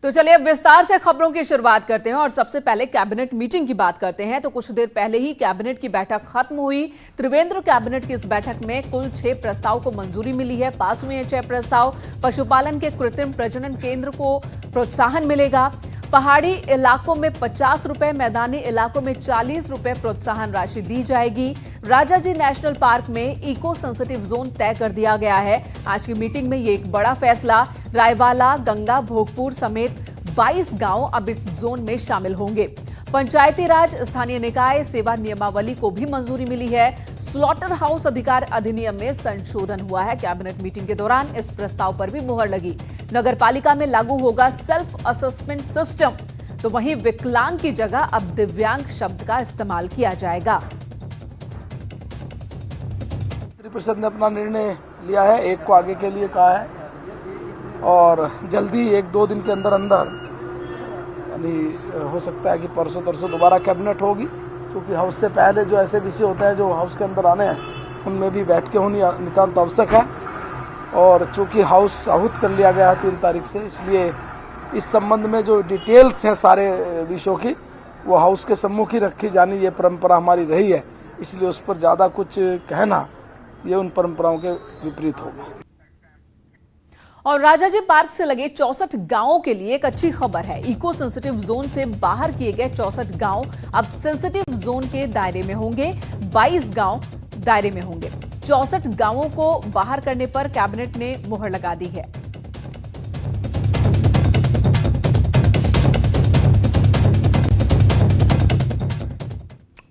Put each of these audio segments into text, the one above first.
तो चलिए अब विस्तार से खबरों की शुरुआत करते हैं और सबसे पहले कैबिनेट मीटिंग की बात करते हैं। तो कुछ देर पहले ही कैबिनेट की बैठक खत्म हुई। त्रिवेंद्र कैबिनेट की इस बैठक में कुल 6 प्रस्ताव को मंजूरी मिली है। पास हुए हैं 6 प्रस्ताव। पशुपालन के कृत्रिम प्रजनन केंद्र को प्रोत्साहन मिलेगा। पहाड़ी इलाकों में 50 रुपए, मैदानी इलाकों में 40 रुपए प्रोत्साहन राशि दी जाएगी। राजाजी नेशनल पार्क में इको सेंसिटिव जोन तय कर दिया गया है। आज की मीटिंग में ये एक बड़ा फैसला। रायवाला, गंगा, भोगपुर समेत 22 गांव अब इस जोन में शामिल होंगे। पंचायती राज स्थानीय निकाय सेवा नियमावली को भी मंजूरी मिली है। स्लॉटर हाउस अधिकार अधिनियम में संशोधन हुआ है। कैबिनेट मीटिंग के दौरान इस प्रस्ताव पर भी मुहर लगी। नगरपालिका में लागू होगा सेल्फ असेसमेंट सिस्टम। तो वहीं विकलांग की जगह अब दिव्यांग शब्द का इस्तेमाल किया जाएगा। परिषद ने अपना निर्णय लिया है, एक को आगे के लिए कहा है और जल्दी 1-2 दिन के अंदर यानी हो सकता है कि परसों तरसों दोबारा कैबिनेट होगी, क्योंकि हाउस से पहले जो ऐसे विषय होते हैं जो हाउस के अंदर आने हैं उनमें भी बैठ के होनी नितांत आवश्यक है। और चूंकि हाउस आहूत कर लिया गया है 3 तारीख से, इसलिए इस संबंध में जो डिटेल्स हैं सारे विषयों की वो हाउस के सम्मुख ही रखी जानी, ये परंपरा हमारी रही है। इसलिए उस पर ज़्यादा कुछ कहना ये उन परंपराओं के विपरीत होगा। और राजाजी पार्क से लगे 64 गांवों के लिए एक अच्छी खबर है। इको सेंसिटिव जोन से बाहर किए गए 64 गांव अब सेंसिटिव जोन के दायरे में होंगे। 22 गांव दायरे में होंगे। 64 गांवों को बाहर करने पर कैबिनेट ने मुहर लगा दी है।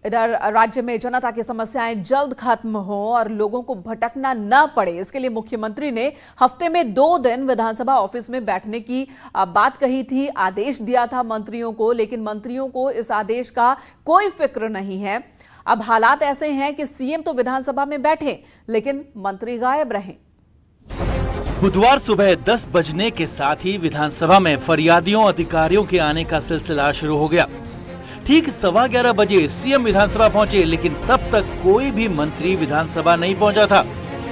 इधर राज्य में जनता की समस्याएं जल्द खत्म हो और लोगों को भटकना न पड़े, इसके लिए मुख्यमंत्री ने हफ्ते में 2 दिन विधानसभा ऑफिस में बैठने की बात कही थी। आदेश दिया था मंत्रियों को, लेकिन मंत्रियों को इस आदेश का कोई फिक्र नहीं है। अब हालात ऐसे हैं कि सीएम तो विधानसभा में बैठे लेकिन मंत्री गायब रहे। बुधवार सुबह 10 बजने के साथ ही विधानसभा में फरियादियों अधिकारियों के आने का सिलसिला शुरू हो गया। ठीक 11:15 बजे सीएम विधानसभा पहुंचे, लेकिन तब तक कोई भी मंत्री विधानसभा नहीं पहुंचा था।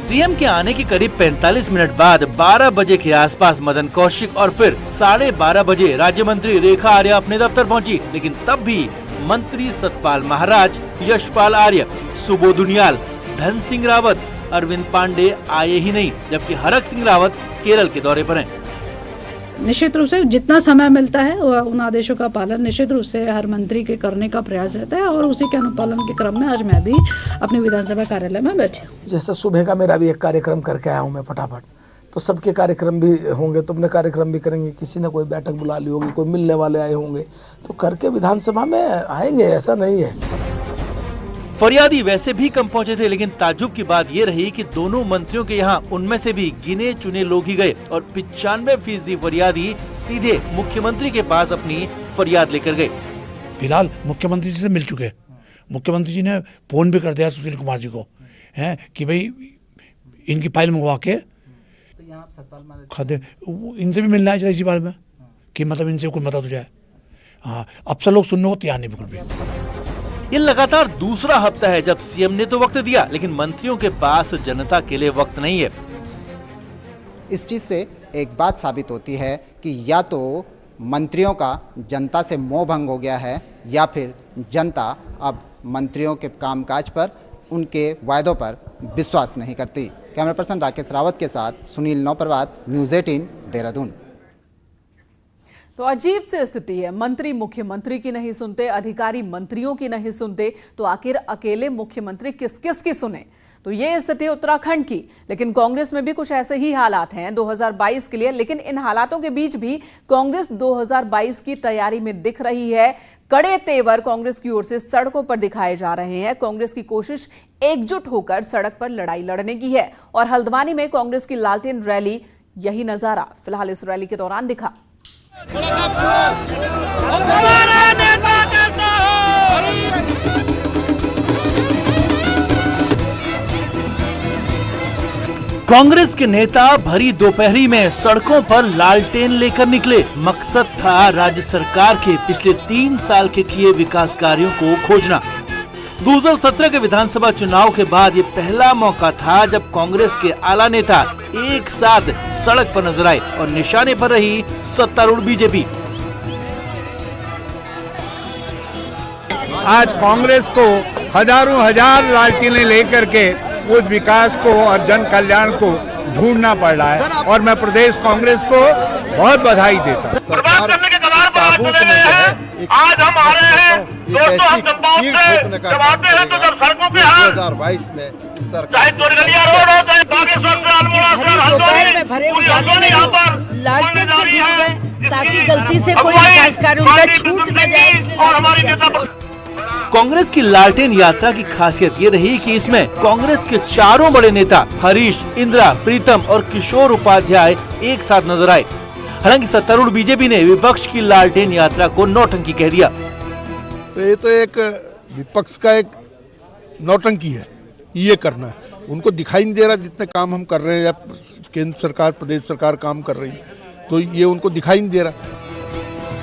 सीएम के आने के करीब 45 मिनट बाद 12 बजे के आसपास मदन कौशिक और फिर 12:30 बजे राज्य मंत्री रेखा आर्य अपने दफ्तर पहुंची, लेकिन तब भी मंत्री सतपाल महाराज, यशपाल आर्य, सुबोध उनियाल, धन सिंह रावत, अरविंद पांडे आए ही नहीं, जबकि हरक सिंह रावत केरल के दौरे पर हैं। निश्चित रूप से जितना समय मिलता है उन आदेशों का पालन निश्चित रूप से हर मंत्री के करने का प्रयास रहता है और उसी के अनुपालन के क्रम में आज मैं भी अपने विधानसभा कार्यालय में बैठी हूँ। जैसे सुबह का मेरा भी एक कार्यक्रम करके आया हूँ मैं फटाफट, तो सबके कार्यक्रम भी होंगे, तो अपने कार्यक्रम भी करेंगे। किसी ने कोई बैठक बुला ली होगी, कोई मिलने वाले आए होंगे, तो करके विधानसभा में आएंगे, ऐसा नहीं है। फरियादी वैसे भी कम पहुंचे थे, लेकिन ताज्जुब की बात ये रही कि दोनों मंत्रियों के यहाँ उनमें से भी गिने चुने लोग ही गए और 95% फरियादी सीधे मुख्यमंत्री के पास अपनी फरियाद लेकर गए। फिलहाल मुख्यमंत्री जी से मिल चुके। मुख्यमंत्री जी ने फोन भी कर दिया सुशील कुमार जी को, है कि भाई इनकी फाइल मंगवा के खाते इनसे भी मिलना है इसी बारे में कि मतलब इनसे कोई मदद हो जाए। हाँ, अब से लोग सुनने को तैयार नहीं बिल्कुल भी। ये लगातार दूसरा हफ्ता है जब सीएम ने तो वक्त दिया, लेकिन मंत्रियों के पास जनता के लिए वक्त नहीं है। इस चीज से एक बात साबित होती है कि या तो मंत्रियों का जनता से मोह भंग हो गया है या फिर जनता अब मंत्रियों के कामकाज पर, उनके वायदों पर विश्वास नहीं करती। कैमरा पर्सन राकेश रावत के साथ सुनील नौप्रवात, न्यूज़ 18 देहरादून। तो अजीब सी स्थिति है। मंत्री मुख्यमंत्री की नहीं सुनते, अधिकारी मंत्रियों की नहीं सुनते, तो आखिर अकेले मुख्यमंत्री किस किस की सुने? तो ये स्थिति उत्तराखंड की, लेकिन कांग्रेस में भी कुछ ऐसे ही हालात हैं 2022 के लिए। लेकिन इन हालातों के बीच भी कांग्रेस 2022 की तैयारी में दिख रही है। कड़े तेवर कांग्रेस की ओर से सड़कों पर दिखाए जा रहे हैं। कांग्रेस की कोशिश एकजुट होकर सड़क पर लड़ाई लड़ने की है और हल्द्वानी में कांग्रेस की लालटेन रैली, यही नजारा फिलहाल इस रैली के दौरान दिखा। कांग्रेस के नेता भरी दोपहरी में सड़कों पर लालटेन लेकर निकले। मकसद था राज्य सरकार के पिछले 3 साल के किए विकास कार्यों को खोजना। 2017 के विधानसभा चुनाव के बाद ये पहला मौका था जब कांग्रेस के आला नेता एक साथ सड़क पर नजर आए और निशाने पर रही सत्तारूढ़ बीजेपी। आज कांग्रेस को हजारों हजार लालटेनें लेकर के उस विकास को और जन कल्याण को ढूंढना पड़ रहा है और मैं प्रदेश कांग्रेस को बहुत बधाई देता हूं। सरकार ताबूत में है, आज हम आ रहे हैं दोस्तों, हम चंपावत से जब आते हैं तो जब सड़कों पे 2022 में इस सरकार चाहे तोरगलिया रोड हो चाहे बागेश्वर से अल्मोड़ा से हल्द्वानी यहाँ पर लालटेन से जुड़ गए ताकि गलती से कोई विकास कार्य उनका छूट न जाए। और हमारी नेता कांग्रेस की लालटेन यात्रा की खासियत ये रही कि इसमें कांग्रेस के चारों बड़े नेता हरीश, इंदिरा, प्रीतम और किशोर उपाध्याय एक साथ नजर आए। हालांकि सत्तारूढ़ बीजेपी ने विपक्ष की लालटेन यात्रा को नौटंकी कह दिया। तो ये तो एक विपक्ष का एक नौटंकी है, ये करना है। उनको दिखाई नहीं दे रहा जितने काम हम कर रहे हैं या केंद्र सरकार प्रदेश सरकार काम कर रही है, तो ये उनको दिखाई नहीं दे रहा।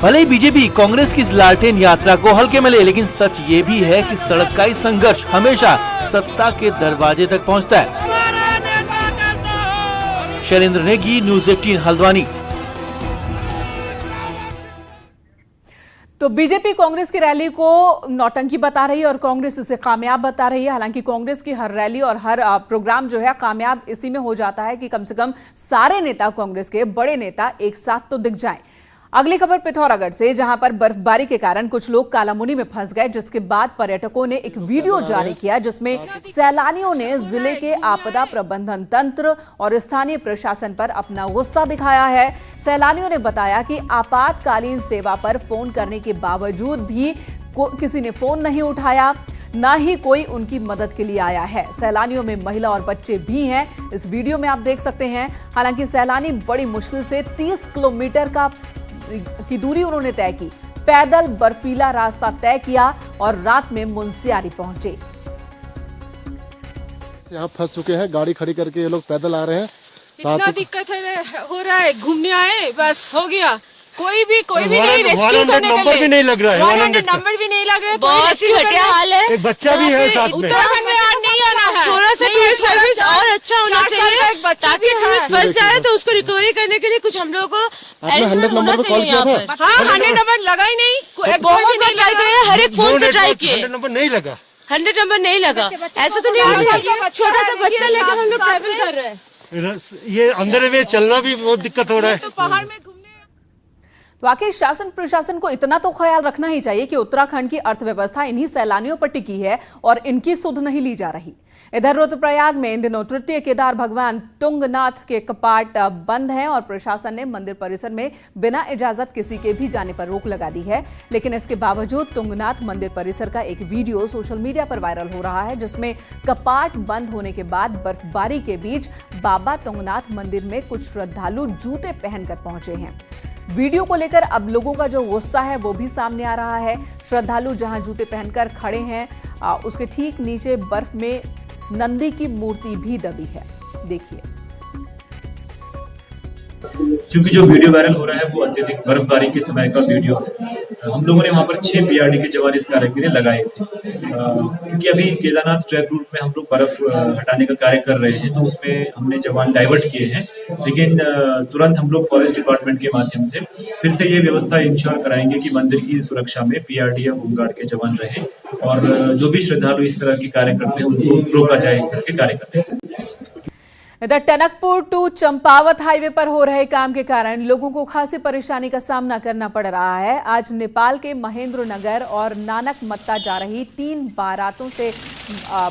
भले ही बीजेपी कांग्रेस की इस लालटेन यात्रा को हल्के में ले, लेकिन सच ये भी है कि सड़कई संघर्ष हमेशा सत्ता के दरवाजे तक पहुंचता है। शैलेंद्र नेगी, न्यूज़ 18 हल्द्वानी। तो बीजेपी कांग्रेस की रैली को नौटंकी बता रही है और कांग्रेस इसे कामयाब बता रही है। हालांकि कांग्रेस की हर रैली और हर प्रोग्राम जो है कामयाब इसी में हो जाता है कि कम से कम सारे नेता, कांग्रेस के बड़े नेता एक साथ तो दिख जाएं। अगली खबर पिथौरागढ़ से, जहां पर बर्फबारी के कारण कुछ लोग कालामुनी में फंस गए, जिसके बाद पर्यटकों ने एक वीडियो जारी किया जिसमें सैलानियों ने जिले के आपदा प्रबंधन तंत्र और स्थानीय प्रशासन पर अपना गुस्सा दिखाया है। सैलानियों ने बताया कि आपातकालीन सेवा पर फोन करने के बावजूद भी किसी ने फोन नहीं उठाया, ना ही कोई उनकी मदद के लिए आया है। सैलानियों में महिला और बच्चे भी हैं, इस वीडियो में आप देख सकते हैं। हालांकि सैलानी बड़ी मुश्किल से 30 किलोमीटर की दूरी उन्होंने तय की, पैदल बर्फीला रास्ता तय किया और रात में मुंशियारी पहुंचे। यहाँ फंस चुके हैं, गाड़ी खड़ी करके ये लोग पैदल आ रहे हैं। इतना दिक्कत हो रहा है, घूमने आए बस हो गया, कोई भी नहीं रेस्क्यू करने के लिए भी नहीं लग रहा है, 100 नंबर भी नहीं लग रहा है, बहुत ही घटिया हाल है। एक बच्चा भी है साथ में। उत्तराखंड में आज नहीं आना है, थोड़ा सा टूरिस्ट सर्विस और अच्छा होना चाहिए ताकि टूरिस्ट फंस जाए तो उसको रिकवरी करने के लिए कुछ हम लोगों को 100 नंबर पे कॉल किया था। हाँ, 100 नंबर लगा ही नहीं, ट्राई किया, हर एक फोन से ट्राई किए, 100 नंबर नहीं लगा, 100 नंबर नहीं लगा। ऐसा तो नहीं, छोटा सा बच्चा लेकर हम लोग ट्रैवल कर रहे हैं, ये अंदर में चलना भी बहुत दिक्कत हो रहा है। तो पहाड़ में तो आखिर शासन प्रशासन को इतना तो ख्याल रखना ही चाहिए कि उत्तराखंड की अर्थव्यवस्था इन्हीं सैलानियों पर टिकी है और इनकी सुध नहीं ली जा रही। इधर रुद्रप्रयाग में इन दिनों तृतीय केदार भगवान तुंगनाथ के कपाट बंद हैं और प्रशासन ने मंदिर परिसर में बिना इजाजत किसी के भी जाने पर रोक लगा दी है। लेकिन इसके बावजूद तुंगनाथ मंदिर परिसर का एक वीडियो सोशल मीडिया पर वायरल हो रहा है, जिसमें कपाट बंद होने के बाद बर्फबारी के बीच बाबा तुंगनाथ मंदिर में कुछ श्रद्धालु जूते पहनकर पहुंचे हैं। वीडियो को लेकर अब लोगों का जो गुस्सा है वो भी सामने आ रहा है। श्रद्धालु जहां जूते पहनकर खड़े हैं, उसके ठीक नीचे बर्फ में नंदी की मूर्ति भी दबी है। देखिए, क्योंकि जो वीडियो वायरल हो रहा है वो अत्यधिक बर्फबारी के समय का वीडियो है। हम लोगों ने वहाँ पर 6 पीआरडी के जवान इस कार्य के लिए लगाए थे, क्योंकि अभी केदारनाथ ट्रैक रूट में हम लोग बर्फ हटाने का कार्य कर रहे हैं, तो उसमें हमने जवान डाइवर्ट किए हैं। लेकिन तुरंत हम लोग फॉरेस्ट डिपार्टमेंट के माध्यम से फिर से ये व्यवस्था इंश्योर कराएंगे कि मंदिर की सुरक्षा में पीआरडी या होमगार्ड के जवान रहें और जो भी श्रद्धालु इस तरह के कार्य करते हैं उनको रोका जाए इस तरह के कार्य करने से। इधर टनकपुर टू चंपावत हाईवे पर हो रहे काम के कारण लोगों को खासी परेशानी का सामना करना पड़ रहा है। आज नेपाल के महेंद्र नगर और नानक मत्ता जा रही 3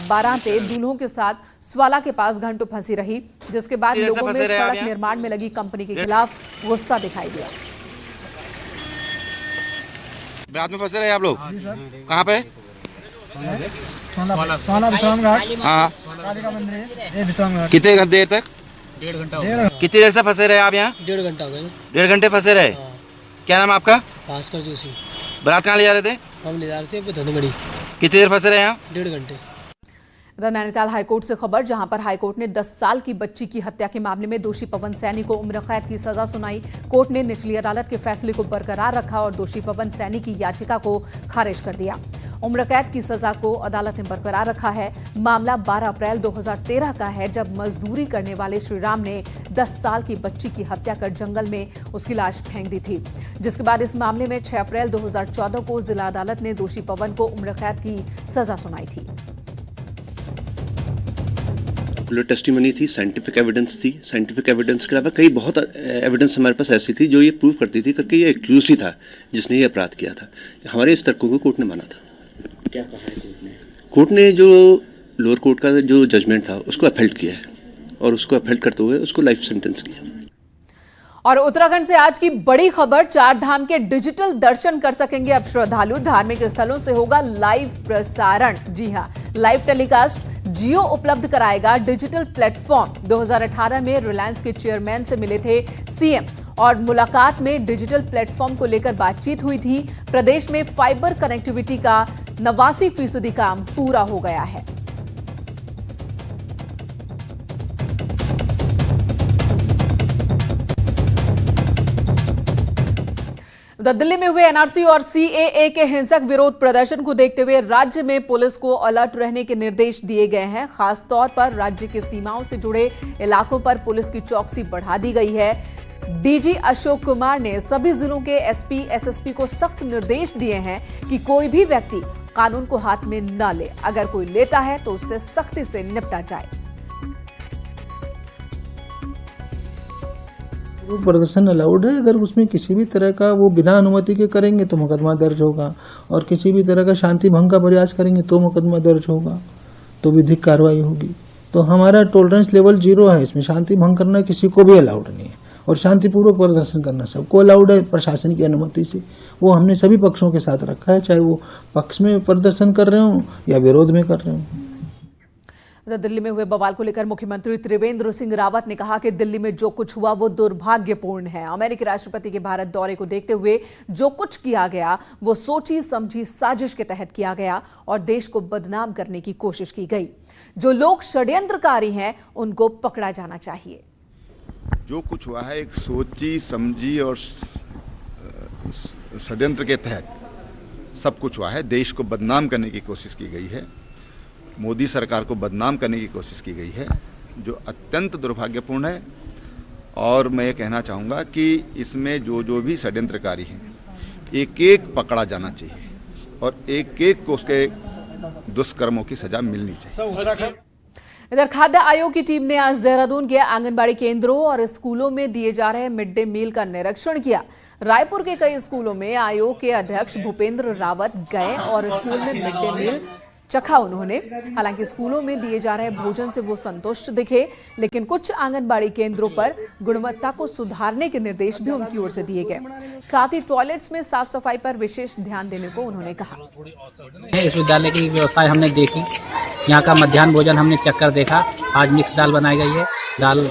बारातें दूल्हों के साथ स्वाला के पास घंटों फंसी रही, जिसके बाद लोगों में सड़क निर्माण में लगी कंपनी के खिलाफ गुस्सा दिखाई दिया। बारात में फंसे रहे आप लोग? कहाँ पे? सोना विश्राम घाट। हाँ, कितने देर तक? 1.5 घंटा। कितनी देर से फंसे रहे आप यहाँ? 1.5 घंटा हो गया। 1.5 घंटे फंसे रहे? क्या नाम आपका? भास्कर जोशी। बारात कहाँ ले जा रहे थे? हम ले जा रहे थे धनगढ़ी। कितनी देर फंसे रहे यहाँ? 1.5 घंटे। नैनीताल हाईकोर्ट से खबर, जहां पर हाईकोर्ट ने 10 साल की बच्ची की हत्या के मामले में दोषी पवन सैनी को उम्र कैद की सजा सुनाई। कोर्ट ने निचली अदालत के फैसले को बरकरार रखा और दोषी पवन सैनी की याचिका को खारिज कर दिया। उम्र कैद की सजा को अदालत ने बरकरार रखा है। मामला 12 अप्रैल 2013 का है, जब मजदूरी करने वाले श्रीराम ने 10 साल की बच्ची की हत्या कर जंगल में उसकी लाश फेंक दी थी, जिसके बाद इस मामले में 6 अप्रैल 2014 को जिला अदालत ने दोषी पवन को उम्र कैद की सजा सुनाई थी। टेस्टिमनी थी, साइंटिफिक एविडेंस थी। साइंटिफिक एविडेंस के अलावा कई बहुत एविडेंस हमारे पास ऐसी थी जो ये प्रूव करती थी करके ये एक्यूज ही था जिसने ये अपराध किया था। हमारे इस तर्कों को कोर्ट ने माना था। क्या कहा है कोर्ट ने? कोर्ट ने जो लोअर कोर्ट का जो जजमेंट था उसको अपहेल्ड किया है और उसको अपहेल्ड करते हुए उसको लाइफ सेंटेंस किया। और उत्तराखंड से आज की बड़ी खबर, 4 धाम के डिजिटल दर्शन कर सकेंगे अब श्रद्धालु। धार्मिक स्थलों से होगा लाइव प्रसारण। जी हां, लाइव टेलीकास्ट जियो उपलब्ध कराएगा डिजिटल प्लेटफॉर्म। 2018 में रिलायंस के चेयरमैन से मिले थे सीएम और मुलाकात में डिजिटल प्लेटफॉर्म को लेकर बातचीत हुई थी। प्रदेश में फाइबर कनेक्टिविटी का 89% काम पूरा हो गया है। दिल्ली में हुए एनआरसी और सीएए के हिंसक विरोध प्रदर्शन को देखते हुए राज्य में पुलिस को अलर्ट रहने के निर्देश दिए गए हैं। खास तौर पर राज्य की सीमाओं से जुड़े इलाकों पर पुलिस की चौकसी बढ़ा दी गई है। डीजी अशोक कुमार ने सभी जिलों के एसपी, एसएसपी को सख्त निर्देश दिए हैं कि कोई भी व्यक्ति कानून को हाथ में न ले। अगर कोई लेता है तो उससे सख्ती से निपटा जाए। वो प्रदर्शन अलाउड है, अगर उसमें किसी भी तरह का वो बिना अनुमति के करेंगे तो मुकदमा दर्ज होगा, और किसी भी तरह का शांति भंग का प्रयास करेंगे तो मुकदमा दर्ज होगा, तो विधिक कार्रवाई होगी। तो हमारा टॉलरेंस लेवल 0 है। इसमें शांति भंग करना किसी को भी अलाउड नहीं है और शांतिपूर्वक प्रदर्शन करना सबको अलाउड है प्रशासन की अनुमति से। वो हमने सभी पक्षों के साथ रखा है, चाहे वो पक्ष में प्रदर्शन कर रहे हों या विरोध में कर रहे हों। दिल्ली में हुए बवाल को लेकर मुख्यमंत्री त्रिवेंद्र सिंह रावत ने कहा कि दिल्ली में जो कुछ हुआ वो दुर्भाग्यपूर्ण है। अमेरिकी राष्ट्रपति के भारत दौरे को देखते हुए जो कुछ किया गया वो सोची समझी साजिश के तहत किया गया और देश को बदनाम करने की कोशिश की गई। जो लोग षड्यंत्रकारी हैं उनको पकड़ा जाना चाहिए। जो कुछ हुआ है एक सोची समझी और षड्यंत्र के तहत सब कुछ हुआ है। देश को बदनाम करने की कोशिश की गई है, मोदी सरकार को बदनाम करने की कोशिश की गई है, जो अत्यंत दुर्भाग्यपूर्ण है। और मैं ये कहना चाहूँगा कि इसमें जो भी षड्यंत्रकारी हैं एक एक पकड़ा जाना चाहिए और एक एक को उसके दुष्कर्मों की सजा मिलनी चाहिए। इधर खाद्य आयोग की टीम ने आज देहरादून के आंगनबाड़ी केंद्रों और स्कूलों में दिए जा रहे मिड डे मील का निरीक्षण किया। रायपुर के कई स्कूलों में आयोग के अध्यक्ष भूपेंद्र रावत गए और स्कूल में मिड डे मील चखा उन्होंने। हालांकि स्कूलों में दिए जा रहे भोजन से वो संतुष्ट दिखे, लेकिन कुछ आंगनबाड़ी केंद्रों पर गुणवत्ता को सुधारने के निर्देश भी उनकी ओर से दिए गए। साथ ही टॉयलेट्स में साफ सफाई पर विशेष ध्यान देने को उन्होंने कहा। इस विद्यालय की व्यवस्था हमने देखी, यहाँ का मध्याह्न भोजन हमने चेक कर देखा। आज मिक्स दाल बनाई गई है, दाल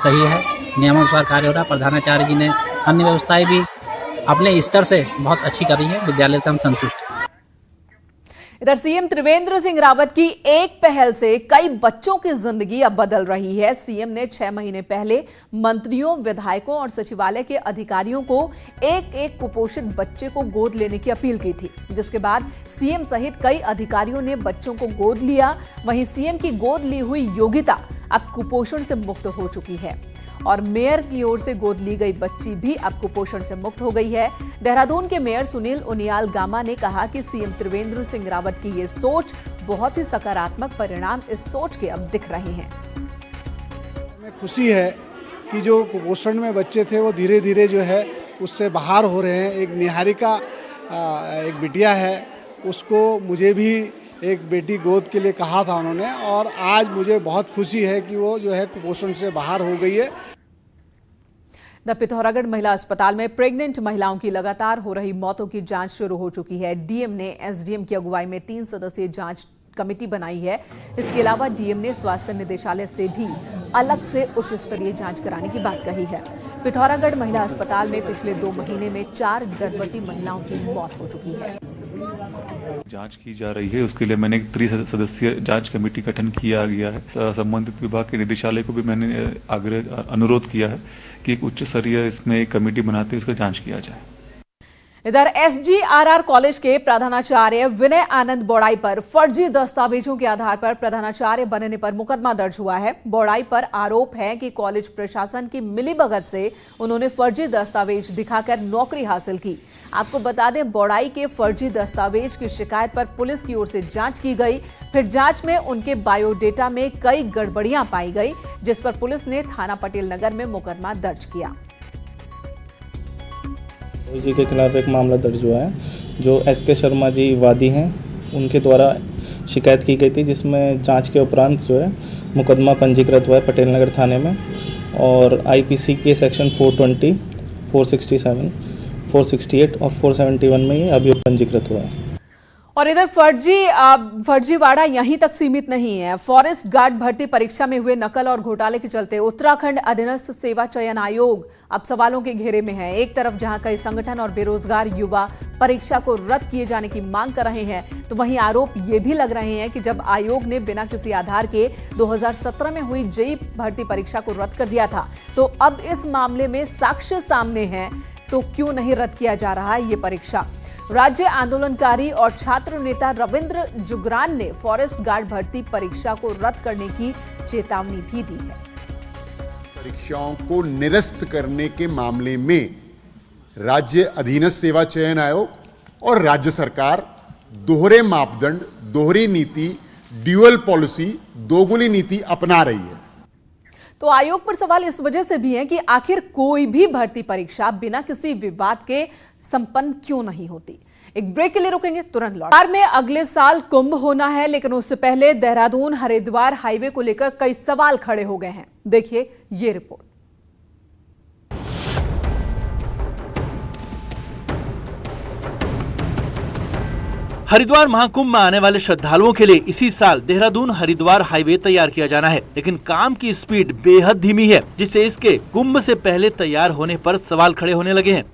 सही है, नियमानुसार कार्य हो रहा। प्रधानाचार्य जी ने अन्य व्यवस्थाएं भी अपने स्तर से बहुत अच्छी करी है। विद्यालय से हम संतुष्ट। इधर सीएम त्रिवेंद्र सिंह रावत की एक पहल से कई बच्चों की जिंदगी अब बदल रही है। सीएम ने 6 महीने पहले मंत्रियों, विधायकों और सचिवालय के अधिकारियों को एक एक कुपोषित बच्चे को गोद लेने की अपील की थी, जिसके बाद सीएम सहित कई अधिकारियों ने बच्चों को गोद लिया। वहीं सीएम की गोद ली हुई योगिता अब कुपोषण से मुक्त हो चुकी है और मेयर की ओर से गोद ली गई बच्ची भी अब कुपोषण से मुक्त हो गई है। देहरादून के मेयर सुनील उनियाल गामा ने कहा कि सीएम त्रिवेंद्र सिंह रावत की ये सोच बहुत ही सकारात्मक परिणाम इस सोच के अब दिख रहे हैं। हमें खुशी है कि जो कुपोषण में बच्चे थे वो धीरे धीरे जो है उससे बाहर हो रहे हैं। एक निहारिका एक बिटिया है, उसको मुझे भी एक बेटी गोद के लिए कहा था उन्होंने, और आज मुझे बहुत खुशी है कि वो जो है कुपोषण से बाहर हो गई है। पिथौरागढ़ महिला अस्पताल में प्रेग्नेंट महिलाओं की लगातार हो रही मौतों की जांच शुरू हो चुकी है। डीएम ने एसडीएम की अगुवाई में 3 सदस्यीय जांच कमेटी बनाई है। इसके अलावा डीएम ने स्वास्थ्य निदेशालय से भी अलग से उच्च स्तरीय जांच कराने की बात कही है। पिथौरागढ़ महिला अस्पताल में पिछले 2 महीने में 4 गर्भवती महिलाओं की मौत हो चुकी है। जांच की जा रही है, उसके लिए मैंने एक 3 सदस्यीय जांच कमेटी गठन किया गया है। संबंधित विभाग के निदेशालय को भी मैंने अनुरोध किया है कि एक उच्च स्तरीय इसमें एक कमेटी बनाते हुए उसका जांच किया जाए। इधर SGRR कॉलेज के प्रधानाचार्य विनय आनंद बौड़ाई पर फर्जी दस्तावेजों के आधार पर प्रधानाचार्य बनने पर मुकदमा दर्ज हुआ है। बौड़ाई पर आरोप है कि कॉलेज प्रशासन की मिलीभगत से उन्होंने फर्जी दस्तावेज दिखाकर नौकरी हासिल की। आपको बता दें, बौड़ाई के फर्जी दस्तावेज की शिकायत पर पुलिस की ओर से जांच की गई। फिर जांच में उनके बायोडेटा में कई गड़बड़ियां पाई गई, जिस पर पुलिस ने थाना पटेल नगर में मुकदमा दर्ज किया। जी के खिलाफ एक मामला दर्ज हुआ है। जो SK शर्मा जी वादी हैं, उनके द्वारा शिकायत की गई थी, जिसमें जांच के उपरांत जो है मुकदमा पंजीकृत हुआ है पटेल नगर थाने में। और IPC के सेक्शन 420, 467, 468 और 471 में ये अभियोग पंजीकृत हुआ है। और इधर फर्जीवाड़ा यहीं तक सीमित नहीं है। फॉरेस्ट गार्ड भर्ती परीक्षा में हुए नकल और घोटाले के चलते उत्तराखंड अधीनस्थ सेवा चयन आयोग अब सवालों के घेरे में है। एक तरफ जहां कई संगठन और बेरोजगार युवा परीक्षा को रद्द किए जाने की मांग कर रहे हैं, तो वहीं आरोप ये भी लग रहे हैं कि जब आयोग ने बिना किसी आधार के 2017 में हुई JEE भर्ती परीक्षा को रद्द कर दिया था, तो अब इस मामले में साक्ष्य सामने हैं, तो क्यों नहीं रद्द किया जा रहा है ये परीक्षा। राज्य आंदोलनकारी और छात्र नेता रविंद्र जुगरान ने फॉरेस्ट गार्ड भर्ती परीक्षा को रद्द करने की चेतावनी भी दी है। परीक्षाओं को निरस्त करने के मामले में राज्य अधीनस्थ सेवा चयन आयोग और राज्य सरकार दोहरे मापदंड, दोहरी नीति, ड्यूअल पॉलिसी, दोगुनी नीति अपना रही है। तो आयोग पर सवाल इस वजह से भी है कि आखिर कोई भी भर्ती परीक्षा बिना किसी विवाद के संपन्न क्यों नहीं होती। एक ब्रेक के लिए रुकेंगे, तुरंत लौट। बिहार में अगले साल कुंभ होना है, लेकिन उससे पहले देहरादून हरिद्वार हाईवे को लेकर कई सवाल खड़े हो गए हैं। देखिए ये रिपोर्ट। हरिद्वार महाकुंभ में आने वाले श्रद्धालुओं के लिए इसी साल देहरादून हरिद्वार हाईवे तैयार किया जाना है, लेकिन काम की स्पीड बेहद धीमी है, जिससे इसके कुंभ से पहले तैयार होने पर सवाल खड़े होने लगे हैं।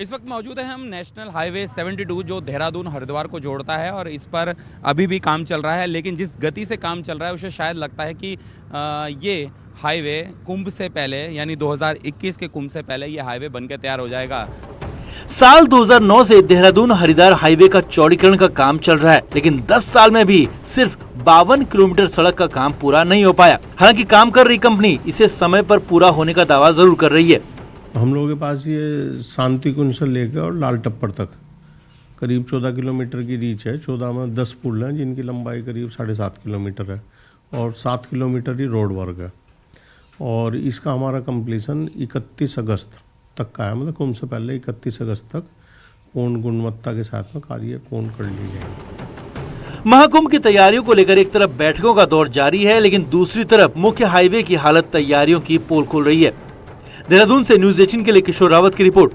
इस वक्त मौजूद है हम नेशनल हाईवे 72 जो देहरादून हरिद्वार को जोड़ता है, और इस पर अभी भी काम चल रहा है। लेकिन जिस गति से काम चल रहा है उसे शायद लगता है कि ये हाईवे कुंभ से पहले, यानी 2021 के कुंभ से पहले ये हाईवे बनकर तैयार हो जाएगा। साल 2009 से देहरादून हरिद्वार हाईवे का चौड़ीकरण का काम चल रहा है, लेकिन 10 साल में भी सिर्फ 52 किलोमीटर सड़क का काम पूरा नहीं हो पाया। हालांकि काम कर रही कंपनी इसे समय पर पूरा होने का दावा जरूर कर रही है। हम लोगों के पास ये शांति कुंज से लेकर और लाल टप्पर तक करीब 14 किलोमीटर की रीच है। 14 में 10 पुल हैं जिनकी लंबाई करीब 7.5 किलोमीटर है और 7 किलोमीटर ही रोड वर्क है। और इसका हमारा कंप्लीशन 31 अगस्त तक का है, मतलब कुंभ से पहले 31 अगस्त तक पूर्ण गुणवत्ता के साथ में कार्य पूर्ण कर ली जाएगी। महाकुंभ की तैयारियों को लेकर एक तरफ बैठकों का दौर जारी है, लेकिन दूसरी तरफ मुख्य हाईवे की हालत तैयारियों की पोल खोल रही है। देहरादून से न्यूज़ 18 के लिए किशोर रावत की रिपोर्ट।